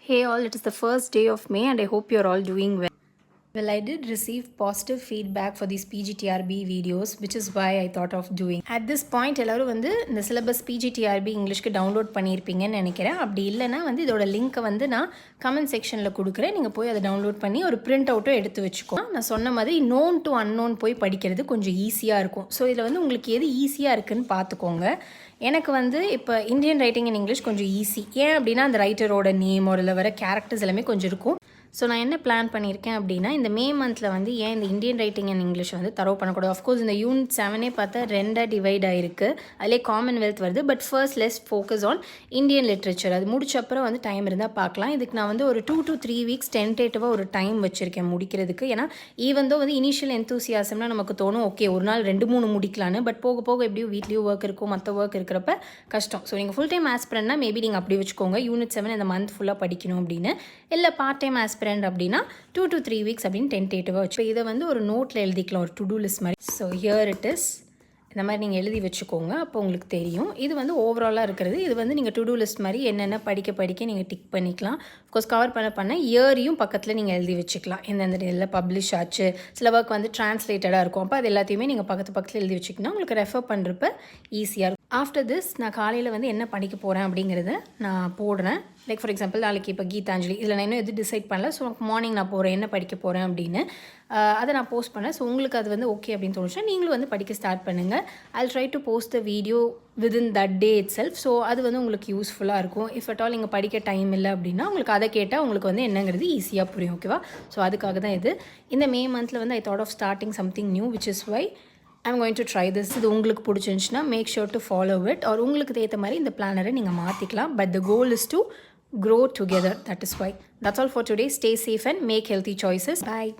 Hey all, it is the first day of May and I hope you're all doing well. Well, I did receive positive feedback for these PGTRB videos, which is why I thought of doing. At this point, எல்லாரும் வந்து இந்த syllabus PGTRB இங்கிலீஷ்க்கு download பண்ணியிருப்பீங்கன்னு நினைக்கிறேன். அப்படி இல்லைனா வந்து இதோட லிங்க்கை வந்து நான் கமெண்ட் செக்ஷனில் கொடுக்குறேன். நீங்கள் போய் அதை டவுன்லோட் பண்ணி ஒரு பிரிண்ட் அவுட்டோ எடுத்து வச்சுக்கோ. நான் சொன்ன மாதிரி நோன் டு அன்னோன் போய் படிக்கிறது கொஞ்சம் ஈஸியாக இருக்கும். ஸோ இதில் வந்து உங்களுக்கு எது ஈஸியாக இருக்குதுன்னு பார்த்துக்கோங்க. எனக்கு வந்து இப்போ இந்தியன் ரைட்டிங் இன் இங்கிலீஷ் கொஞ்சம் ஈஸி. ஏன் அப்படின்னா அந்த ரைட்டரோட நேம் ஒரு வர கேரக்டர்ஸ் எல்லாமே கொஞ்சம் இருக்கும். ஸோ நான் என்ன பிளான் பண்ணியிருக்கேன் அப்படின்னா இந்த மே மந்தில் வந்து ஏன் இந்த இந்தியன் ரைட்டிங் அண்ட் இங்கிலீஷ் வந்து தரவு பண்ணக்கூடாது. ஆஃப்கோர்ஸ் இந்த யூனிட் 7 பார்த்தா 2 டிவைட் ஆகிருக்கு. அதிலே காமன்வெல்த் வருது. But first less focus on Indian literature. அது முடிச்சப்பறம் வந்து டைம் இருந்தால் பார்க்கலாம். இதுக்கு நான் வந்து ஒரு 2 to 3 வீக்ஸ் டென்டேட்டிவாக ஒரு டைம் வச்சுருக்கேன் முடிக்கிறதுக்கு. ஏன்னா ஈவன் தோ வந்து இனிஷியல் எந்தூசியாசம்னா நமக்கு தோணும் ஓகே ஒரு நாள் 2-3 முடிக்கலான்னு. பட் போக போக எப்படியும் வீட்லேயும் ஒர்க் இருக்கும், மற்ற ஒர்க் இருக்கிறப்ப கஷ்டம். ஸோ நீங்கள் ஃபுல் டைம் ஆஸ்பிரண்ட்னா மேபி நீங்கள் அப்படி வச்சுக்கோங்க. யூனிட் 7 இந்த மந்த் ஃபுல்லாக படிக்கணும் அப்படின்னு. இல்லை பார்ட் டைம் ஆஸ்பிரண்ட் அப்படின்னா 2 to 3 வீக்ஸ் அப்படின்னு டென்டேட்டிவாக வச்சு இதை வந்து ஒரு நோட்டில் எழுதிக்கலாம், ஒரு டு டூ லிஸ்ட் மாதிரி. So here it is. இந்த மாதிரி நீங்கள் எழுதி வச்சுக்கோங்க, அப்போ உங்களுக்கு தெரியும். இது வந்து ஓவராலாக இருக்கிறது. இது வந்து நீங்கள் டு டூ லிஸ்ட் மாதிரி என்னென்ன படிக்க நீங்கள் டிக் பண்ணிக்கலாம். அஃப்கோர்ஸ் கவர் பண்ண இயரையும் பக்கத்தில் நீங்கள் எழுதி வச்சுக்கலாம். எந்தெந்த இதில் பப்ளிஷ் ஆச்சு, சில ஒர்க் வந்து டிரான்ஸ்லேட்டடாக இருக்கும். அப்போ அது எல்லாத்தையுமே நீங்கள் பக்கத்தில் எழுதி வச்சுக்கினா உங்களுக்கு ரெஃபர் பண்ணுறப்ப ஈஸியாக இருக்கும். ஆஃப்டர் திஸ் நான் காலையில் வந்து என்ன படிக்க போகிறேன் அப்படிங்கிறத நான் போடுறேன். லைக் ஃபார் எக்ஸாம்பிள் நாளைக்கு இப்போ கீதாஞ்சலி இதில் நான் இன்னும் எதுவும் டிசைட் பண்ணல. ஸோ மார்னிங் நான் போகிறேன் என்ன படிக்க போகிறேன் அப்படின்னு அதை நான் போஸ்ட் பண்ணேன். ஸோ உங்களுக்கு அது வந்து ஓகே அப்படின்னு தோணுச்சுன்னா நீங்களும் வந்து படிக்க ஸ்டார்ட் பண்ணுங்கள். I'll try to post the video within that day itself. So அது வந்து உங்களுக்கு யூஸ்ஃபுல்லாக இருக்கும். இஃப் அட் ஆல் நீங்கள் படிக்க டைம் இல்லை அப்படின்னா உங்களுக்கு அதை கேட்டால் உங்களுக்கு வந்து என்னங்கிறது ஈஸியாக புரியும். ஓகேவா? ஸோ அதுக்காக தான் இது. இந்த மே மந்தில் வந்து I thought of starting something new which is why I'm going to try this. இது உங்களுக்கு பிடிச்சிருந்துச்சுன்னா make sure to follow it. Or உங்களுக்கு ஏற்ற மாதிரி இந்த பிளானரை நீங்கள் மாற்றிக்கலாம். But the goal is to grow together. That is why. That's all for today. Stay safe and make healthy choices. Bye.